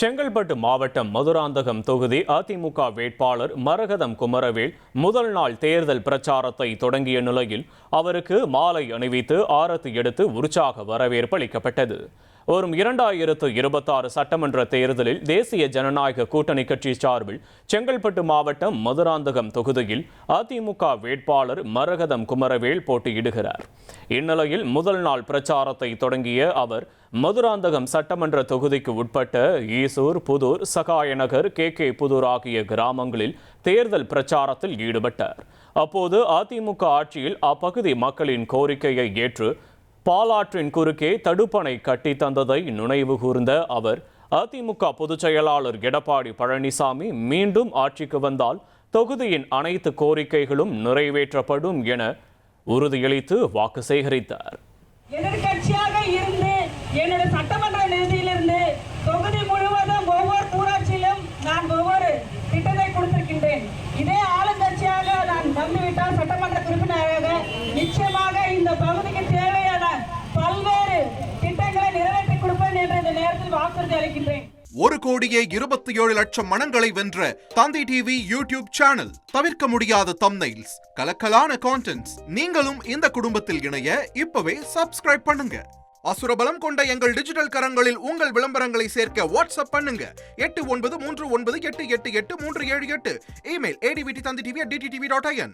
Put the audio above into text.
செங்கல்பட்டு மாவட்டம் மதுராந்தகம் தொகுதி அதிமுக வேட்பாளர் மரகதம் குமரவேல் முதல் நாள் தேர்தல் பிரச்சாரத்தை தொடங்கிய நிலையில் அவருக்கு மாலை அணிவித்து ஆரத்தி எடுத்து உற்சாக வரவேற்பு அளிக்கப்பட்டது. வரும் 2026 சட்டமன்ற தேர்தலில் தேசிய ஜனநாயக கூட்டணி கட்சி சார்பில் செங்கல்பட்டு மாவட்டம் மதுராந்தகம் தொகுதியில் அதிமுக வேட்பாளர் மரகதம் குமரவேல் போட்டியிடுகிறார். இந்நிலையில் முதல் நாள் பிரச்சாரத்தை தொடங்கிய அவர் மதுராந்தகம் சட்டமன்ற தொகுதிக்கு உட்பட்ட ஈசூர், புதூர், சகாயநகர், கே புதூர் ஆகிய கிராமங்களில் தேர்தல் பிரச்சாரத்தில் ஈடுபட்டார். அப்போது அதிமுக ஆட்சியில் அப்பகுதி மக்களின் கோரிக்கையை ஏற்று பாலாற்றின் குறுக்கே தடுப்பணை கட்டி தந்ததை நினைவு கூர்ந்த அவர் அதிமுக பொதுச் செயலாளர் எடப்பாடி பழனிசாமி மீண்டும் ஆட்சிக்கு வந்தால் தொகுதியின் அனைத்து கோரிக்கைகளும் நிறைவேற்றப்படும் என உறுதியளித்து வாக்கு சேகரித்தார். எதிர்கட்சியாக இருந்து என்னுடைய சட்டமன்ற நிதியிலிருந்து தொகுதி முழுவதும் ஒவ்வொரு ஊராட்சியிலும் நான் ஒவ்வொரு திட்டத்தை கொடுத்திருக்கின்றேன். இதே ஆளுங்கட்சியாக நான் வந்துவிட்டால் சட்டமன்ற உறுப்பினராக நிச்சயமாக இந்த பகுதிக்கு தேவையான பல்வேறு திட்டங்களை நிறைவேற்றி கொடுப்பேன் என்று இந்த நேரத்தில் வாக்குறுதி அளிக்கின்றேன். 1,27,00,000 மனங்களை வென்ற தந்தி டிவி யூடியூப் சேனல். தவிர்க்க முடியாத தம்ப்நெயில்ஸ், கலக்கலான கான்டென்ட்ஸ். நீங்களும் இந்த குடும்பத்தில் இணைய இப்பவே சப்ஸ்கிரைப் பண்ணுங்க. அசுரபலம் கொண்ட எங்கள் டிஜிட்டல் கரங்களில் உங்கள் விளம்பரங்களை சேர்க்க வாட்ஸ்அப் பண்ணுங்க. 8939888838. Email advtthanditv@dttv.in.